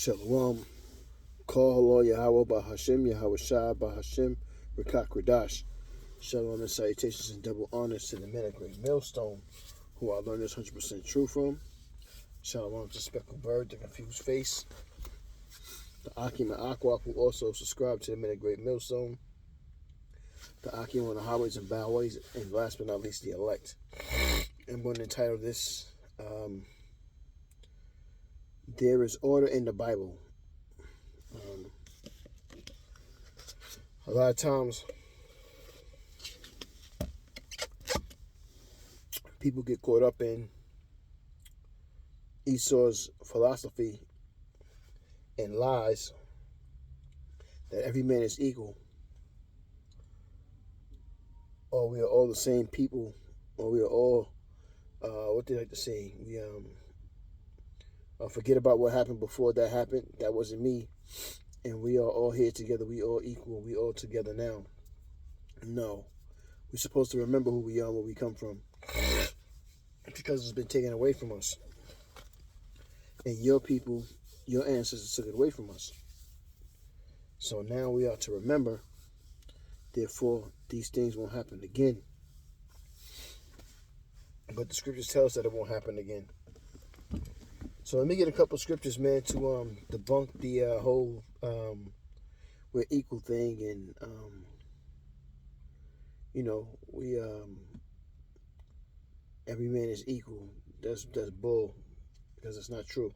Shalom. Call Yahweh Bahashem, Yahweh Shah Bahashem, Rakak Radash. Shalom and salutations and double honors to the men of Great Millstone, who I learned this 100% true from. Shalom to Speckled Bird, the Confused Face, the Akim and Aqua, who also subscribe to the men of Great Millstone, the Akim on the highways and byways, and last but not least, the elect. I'm going to entitle this, There is Order in the Bible. A lot of times, people get caught up in Esau's philosophy and lies that every man is equal, or we are all the same people, or we are all, what they like to say, we forget about what happened before that happened. That wasn't me. And we are all here together. We all equal. We all together now. No. We're supposed to remember who we are and where we come from. Because it's been taken away from us. And your people, your ancestors took it away from us. So now we are to remember. Therefore, these things won't happen again. But the scriptures tell us that it won't happen again. So let me get a couple of scriptures, man, to debunk the whole we're equal thing, and we every man is equal. That's bull, because it's not true.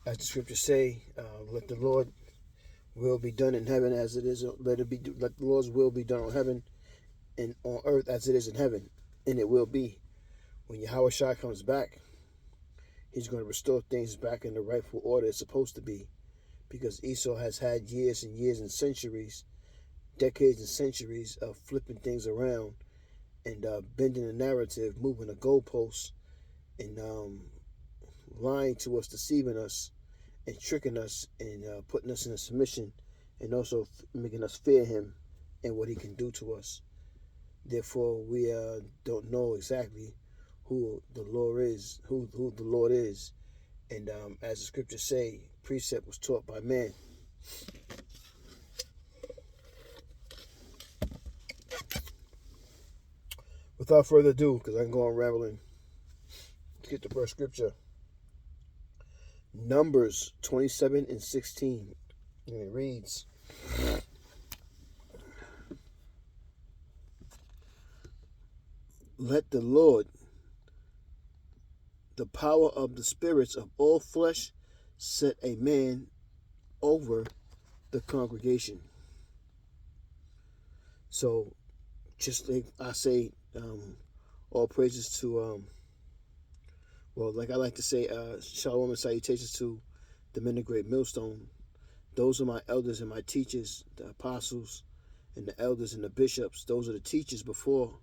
As the scriptures say, let the Lord will be done in heaven as it is. Let the Lord's will be done on heaven and on earth as it is in heaven, and it will be. When Yahweh Shai comes back, he's going to restore things back in the rightful order it's supposed to be, because Esau has had years and years and centuries, decades and centuries of flipping things around and bending the narrative, moving the goalposts, and lying to us, deceiving us, and tricking us, and putting us in a submission, and also making us fear him and what he can do to us. Therefore, we don't know exactly who the Lord is, who the Lord is. And as the scriptures say, precept was taught by man. Without further ado, because I can go on rambling, let's get the first scripture. Numbers 27 and 16. And it reads, let the Lord, the power of the spirits of all flesh, set a man over the congregation. So, just like I say, all praises to, like I like to say, shalom and salutations to the men of Great Millstone. Those are my elders and my teachers, the apostles and the elders and the bishops. Those are the teachers before,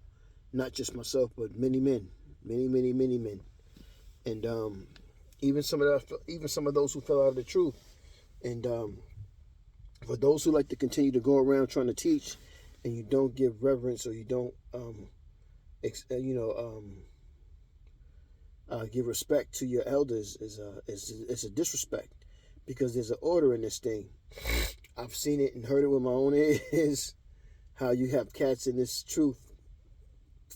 not just myself, but many men, many men. And even some of those who fell out of the truth. And for those who like to continue to go around trying to teach, and you don't give reverence, or you don't give respect to your elders, is a disrespect, because there's an order in this thing. I've seen it and heard it with my own ears. How you have cats in this truth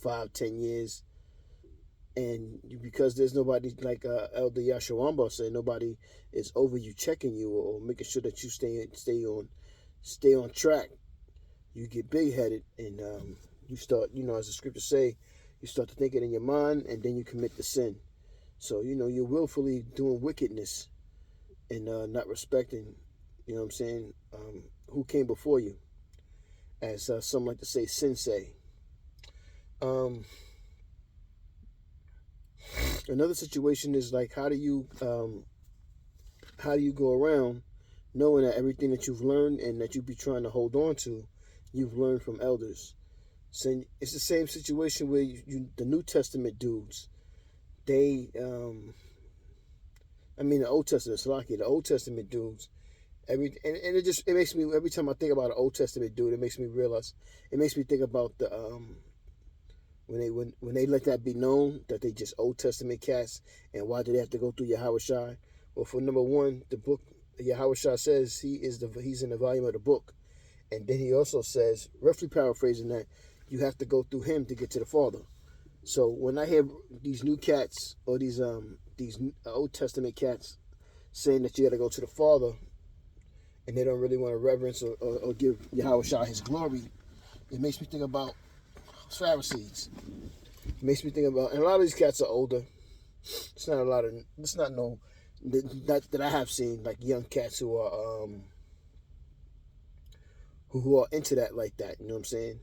5-10 years, and because there's nobody, like Elder Yashawamba said, nobody is over you, checking you, or making sure that you stay on track. You get big-headed, and you start, as the scriptures say, you start to think it in your mind, and then you commit the sin. So, you're willfully doing wickedness and not respecting, who came before you, as some like to say, sensei. Another situation is like, how do you go around knowing that everything that you've learned and that you be trying to hold on to, you've learned from elders? So it's the same situation where the New Testament dudes, they, the Old Testament, the Old Testament dudes, it makes me, every time I think about an Old Testament dude, it makes me think about when they let that be known that they just Old Testament cats, and why do they have to go through Yahweh Shai? Well, for number one, the book Yahweh Shai says he's in the volume of the book, and then he also says, roughly paraphrasing that, you have to go through him to get to the Father. So when I hear these new cats or these Old Testament cats saying that you got to go to the Father, and they don't really want to reverence or give Yahweh Shai his glory, it makes me think about Pharisees. It makes me think about, and a lot of these cats are older. It's not that I have seen, like young cats who are into that like that. You know what I'm saying?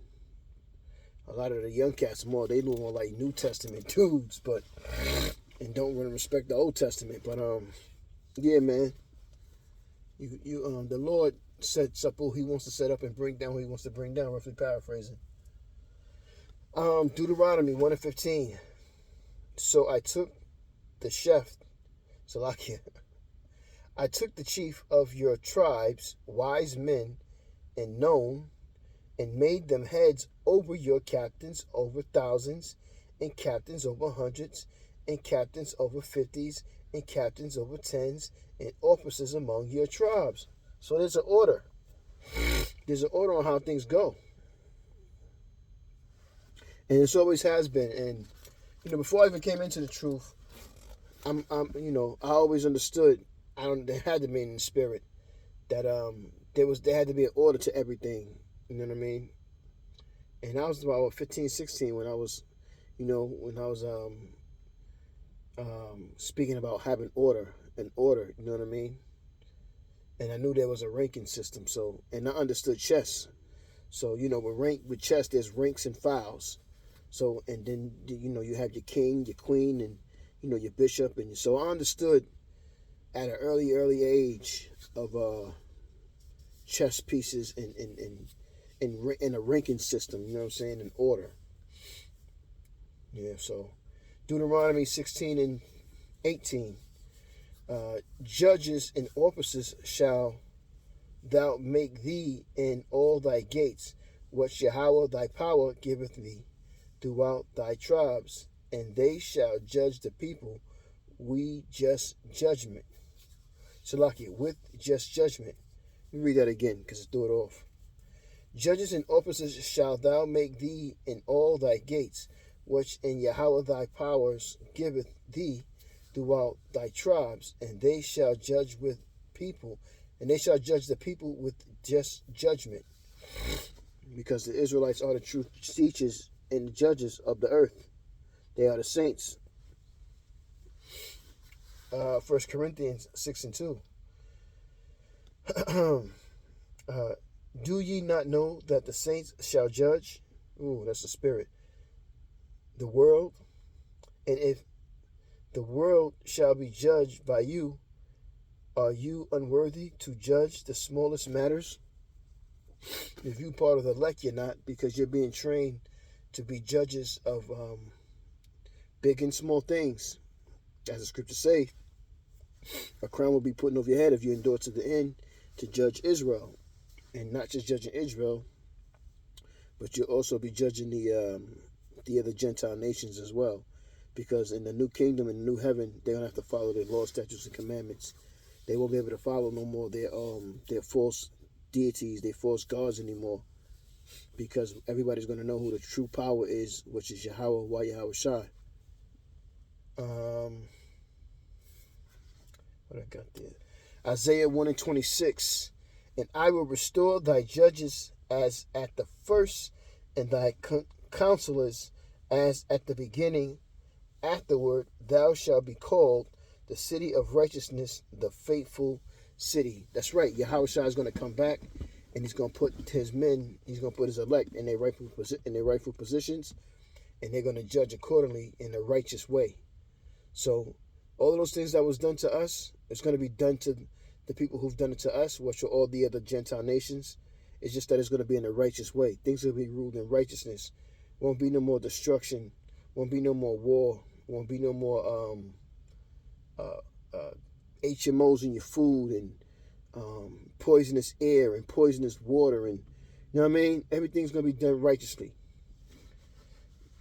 A lot of the young cats they more like New Testament dudes, and don't really respect the Old Testament. But yeah, man, the Lord sets up who He wants to set up and bring down who He wants to bring down. Roughly paraphrasing. Deuteronomy 1:15. So I took the chef, Salakia. I took the chief of your tribes, wise men, and known, and made them heads over your captains over thousands, and captains over hundreds, and captains over fifties, and captains over tens, and officers among your tribes. So there's an order. There's an order on how things go. And this always has been. And, before I even came into the truth, I always understood, there had to be in the spirit that there had to be an order to everything. You know what I mean? And I was about 15, 16 when I was, speaking about having order, you know what I mean? And I knew there was a ranking system, and I understood chess. So, with chess, there's ranks and files. So, and then, you have your king, your queen, and, your bishop. And so I understood at an early age of chess pieces in a ranking system, you know what I'm saying, in order. Yeah, so Deuteronomy 16 and 18. Judges and officers shall thou make thee in all thy gates, which Yahweh thy power giveth thee throughout thy tribes, and they shall judge the people with just judgment. Salaki, with just judgment. Let me read that again because it threw it off. Judges and officers shall thou make thee in all thy gates, which in Yahweh thy powers giveth thee throughout thy tribes, and they shall judge with people, and they shall judge the people with just judgment. Because the Israelites are the true teachers and the judges of the earth. They are the saints. 1 Corinthians 6 and 2. Do ye not know that the saints shall judge? Ooh, that's the spirit. The world. And if the world shall be judged by you, are you unworthy to judge the smallest matters? If you part of the elect, you're not, because you're being trained to be judges of big and small things. As the scriptures say, a crown will be put over your head if you endure to the end to judge Israel. And not just judging Israel, but you'll also be judging the other Gentile nations as well. Because in the new kingdom, in the new heaven, they don't have to follow their laws, statutes, and commandments. They won't be able to follow no more their false deities, their false gods anymore. Because everybody's going to know who the true power is, which is Yahweh, Yahweh Shai. What I got there? Isaiah 1 and 26. And I will restore thy judges as at the first, and thy counselors as at the beginning. Afterward, thou shalt be called the city of righteousness, the faithful city. That's right. Yahweh Shai is going to come back, and he's going to put his men, he's going to put his elect in their rightful positions, and they're going to judge accordingly in a righteous way. So all of those things that was done to us, it's going to be done to the people who've done it to us, which are all the other Gentile nations. It's just that it's going to be in a righteous way. Things will be ruled in righteousness. Won't be no more destruction. Won't be no more war. Won't be no more HMOs in your food and poisonous air and poisonous water, and you know what I mean. Everything's going to be done righteously.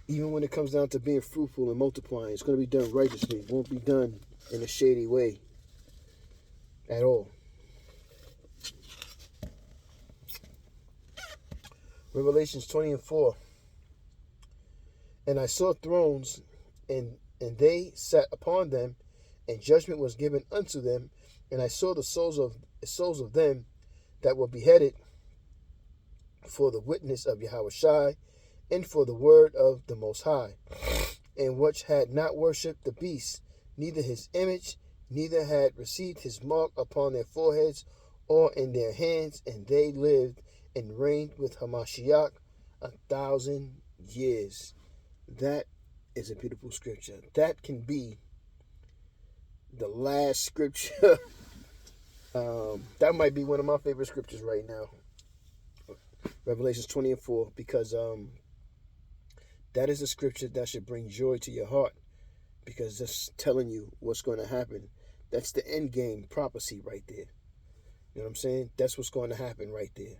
Even when it comes down to being fruitful and multiplying, it's going to be done righteously. It won't be done in a shady way at all. Revelations 20:4. And I saw thrones, and they sat upon them, and judgment was given unto them. And I saw the souls of them that were beheaded for the witness of Yahushua and for the word of the Most High, and which had not worshipped the beast, neither his image, neither had received his mark upon their foreheads or in their hands, and they lived and reigned with Hamashiach 1,000 years. That is a beautiful scripture. That can be the last scripture. That might be one of my favorite scriptures right now. Revelations 20:4, because that is a scripture that should bring joy to your heart, because it's telling you what's going to happen. That's the end game prophecy right there. You know what I'm saying? That's what's going to happen right there.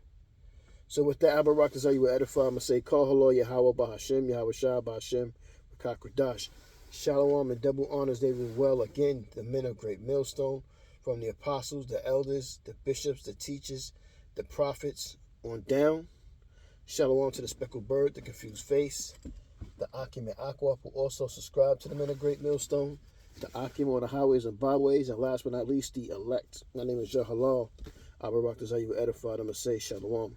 So with that, Abarak is how you will edify. I'm going to say, Call Halo Yahweh Bahashem, Yahweh Shah Bahashem, Rakakradash. Shalom and double honors they will well again, the men of great millstone, from the apostles, the elders, the bishops, the teachers, the prophets, on down. Shalom to the speckled bird, the confused face, the Akim and Aqua, who also subscribe to the men of great millstone, the Akim on the highways and byways, and last but not least, the elect. My name is Jahalal. Abarak is how you will edify. I'm going to say, Shalom.